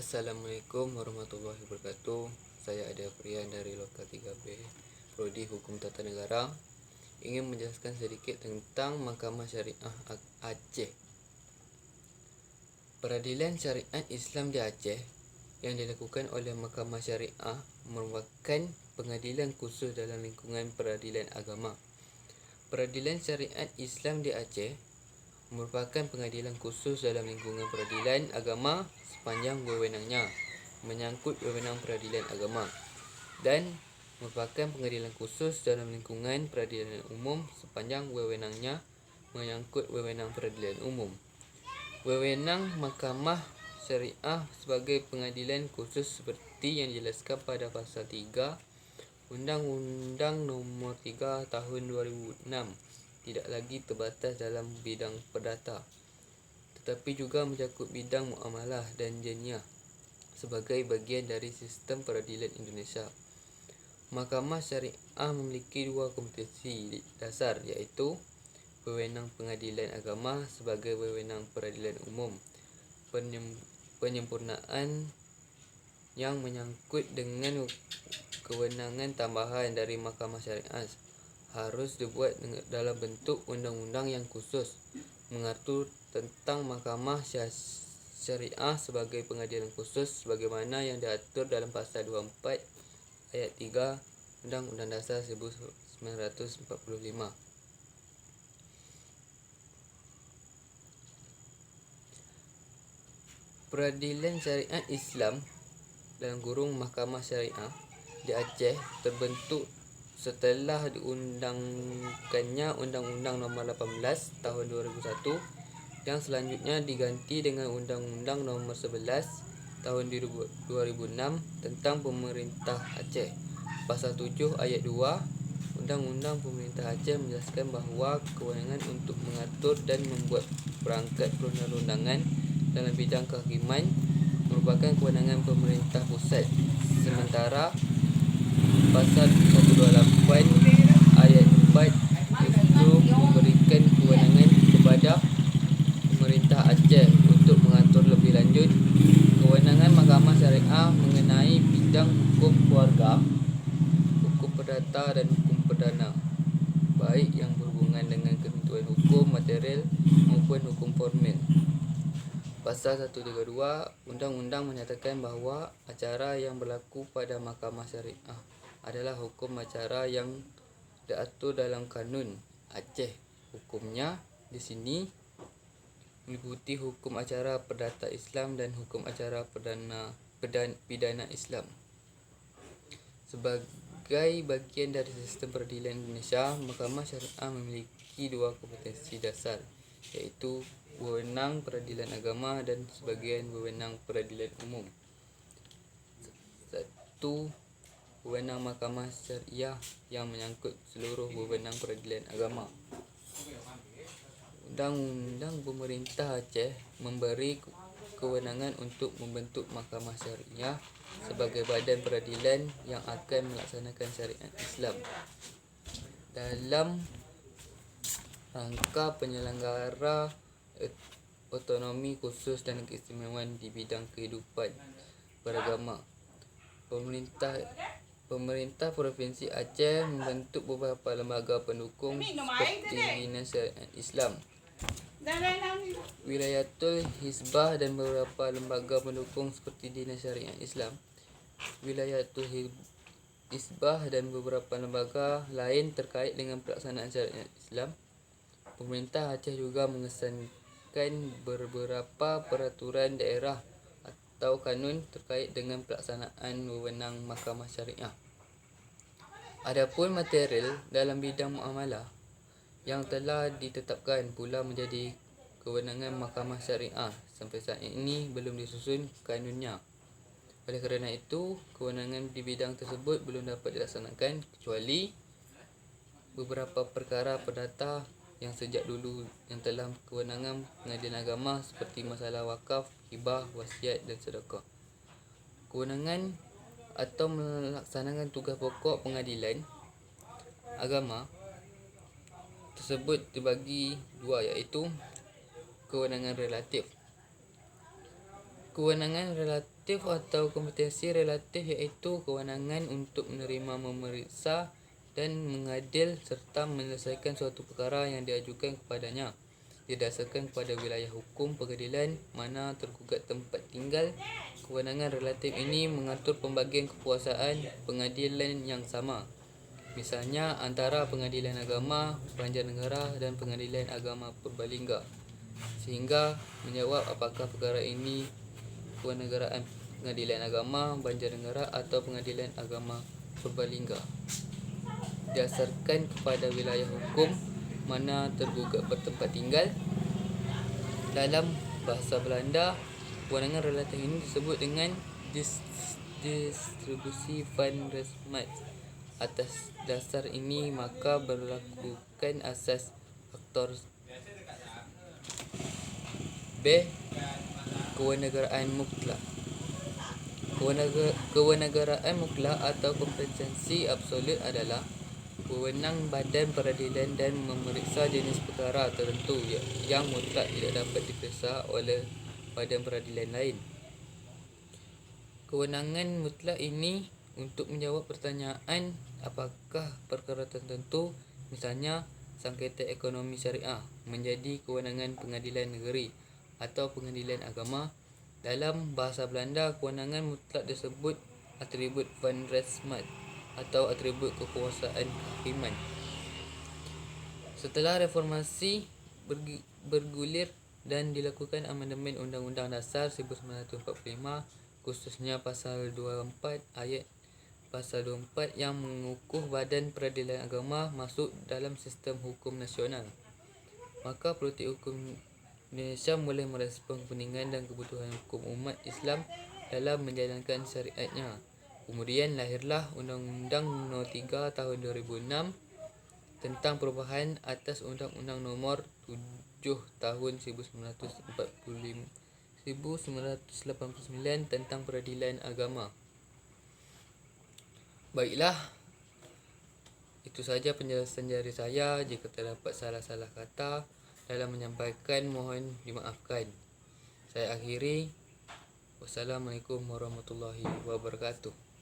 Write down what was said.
Assalamualaikum warahmatullahi wabarakatuh. Saya Ade Afrian dari Lokal 3B, Prodi Hukum Tata Negara. Ingin menjelaskan sedikit tentang Mahkamah Syariah Aceh. Peradilan Syariat Islam di Aceh yang dilakukan oleh Mahkamah Syariah merupakan pengadilan khusus dalam lingkungan peradilan agama. Peradilan Syariat Islam di Aceh merupakan pengadilan khusus dalam lingkungan peradilan agama sepanjang wewenangnya menyangkut wewenang peradilan agama, dan merupakan pengadilan khusus dalam lingkungan peradilan umum sepanjang wewenangnya menyangkut wewenang peradilan umum. Wewenang Mahkamah Syariah sebagai pengadilan khusus seperti yang dijelaskan pada pasal 3 Undang-Undang Nomor 3 Tahun 2006 tidak lagi terbatas dalam bidang perdata, tetapi juga mencakup bidang muamalah dan janiah sebagai bahagian dari sistem peradilan Indonesia. Mahkamah Syariah memiliki dua kompetensi dasar, iaitu wewenang pengadilan agama sebagai wewenang peradilan umum. Penyempurnaan yang menyangkut dengan kewenangan tambahan dari Mahkamah Syariah harus dibuat dalam bentuk undang-undang yang khusus mengatur tentang Mahkamah Syariah sebagai pengadilan khusus sebagaimana yang diatur dalam pasal 24 ayat 3 Undang-Undang Dasar 1945. Peradilan Syariat Islam dalam kurung Mahkamah Syariah di Aceh terbentuk setelah diundangkannya Undang-Undang Nomor 18 Tahun 2001 yang selanjutnya diganti dengan Undang-Undang Nomor 11 Tahun 2006 tentang Pemerintah Aceh. Pasal 7 ayat 2 Undang-Undang Pemerintah Aceh menjelaskan bahawa kewenangan untuk mengatur dan membuat perangkat perundang-undangan dalam bidang kehakiman merupakan kewenangan pemerintah pusat, sementara Pasal 128 ayat 4 itu memberikan kewenangan kepada pemerintah Aceh untuk mengatur lebih lanjut kewenangan Mahkamah Syariah mengenai bidang hukum keluarga, hukum perdata dan hukum perdana, baik yang berhubungan dengan ketentuan hukum material maupun hukum formil. Pasal 132 Undang-Undang menyatakan bahawa acara yang berlaku pada Mahkamah Syariah adalah hukum acara yang diatur dalam Kanun Aceh. Hukumnya di sini meliputi hukum acara perdata Islam dan hukum acara pidana Islam. Sebagai bahagian dari sistem peradilan Indonesia, Mahkamah Syariah memiliki dua kompetensi dasar, iaitu wewenang peradilan agama dan sebagian wewenang peradilan umum. Satu, wewenang Mahkamah Syariah yang menyangkut seluruh wewenang peradilan agama. Undang-Undang Pemerintah Aceh memberi kewenangan untuk membentuk Mahkamah Syariah sebagai badan peradilan yang akan melaksanakan syariat Islam dalam rangka penyelenggara otonomi khusus dan keistimewaan di bidang kehidupan beragama. Pemerintah Provinsi Aceh membentuk beberapa lembaga pendukung seperti Dinas Syariat Islam, Wilayatul Hizbah, dan beberapa lembaga pendukung seperti Dinas Syariat Islam, Wilayatul Hizbah, dan beberapa lembaga lain terkait dengan pelaksanaan syariat Islam. Pemerintah Aceh juga mengesahkan beberapa peraturan daerah atau kanun terkait dengan pelaksanaan wewenang Mahkamah Syariah. Adapun material dalam bidang muamalah yang telah ditetapkan pula menjadi kewenangan Mahkamah Syariah. Sampai saat ini belum disusun kanunnya. Oleh kerana itu, kewenangan di bidang tersebut belum dapat dilaksanakan kecuali beberapa perkara perdata yang sejak dulu yang telah kewenangan pengadilan agama seperti masalah wakaf, hibah, wasiat dan sedekah. Kewenangan atau melaksanakan tugas pokok pengadilan agama tersebut dibagi dua, iaitu kewenangan relatif Kewenangan relatif atau kompetensi relatif iaitu kewenangan untuk menerima, memeriksa dan mengadil serta menyelesaikan suatu perkara yang diajukan kepadanya didasarkan kepada wilayah hukum pengadilan mana tergugat tempat tinggal. Kewenangan relatif ini mengatur pembagian kekuasaan pengadilan yang sama. Misalnya antara pengadilan agama Banjarnegara dan pengadilan agama Purbalingga, sehingga menjawab apakah perkara ini kewarganegaraan pengadilan agama Banjarnegara atau pengadilan agama Purbalingga. Dasarkan kepada wilayah hukum mana tergugat bertempat tinggal. Dalam bahasa Belanda, kewenangan relatif ini disebut dengan distribusi van Reesmaat. Atas dasar ini maka berlakukan asas faktor B. Kewarganegaraan mutlak. Kewarganegaraan mutlak atau kompetensi absolut adalah wewenang badan peradilan dan memeriksa jenis perkara tertentu yang mutlak tidak dapat diperiksa oleh badan peradilan lain. Kewenangan mutlak ini untuk menjawab pertanyaan apakah perkara tertentu, misalnya sengketa ekonomi syariah, menjadi kewenangan pengadilan negeri atau pengadilan agama. Dalam bahasa Belanda, kewenangan mutlak disebut atribut van Reesmaat atau atribut kekuasaan kehakiman. Setelah reformasi bergulir dan dilakukan amandemen Undang-Undang Dasar 1945, khususnya pasal 24 ayat pasal 24 yang mengukuh badan peradilan agama masuk dalam sistem hukum nasional, maka politik hukum Indonesia mulai merespon kepentingan dan kebutuhan hukum umat Islam dalam menjalankan syariatnya. Kemudian lahirlah Undang-Undang No. 3 Tahun 2006 tentang perubahan atas Undang-Undang Nomor 7 Tahun 1989 tentang peradilan agama. Baiklah, itu saja penjelasan dari saya. Jika terdapat salah-salah kata dalam menyampaikan, mohon dimaafkan. Saya akhiri. Wassalamualaikum warahmatullahi wabarakatuh.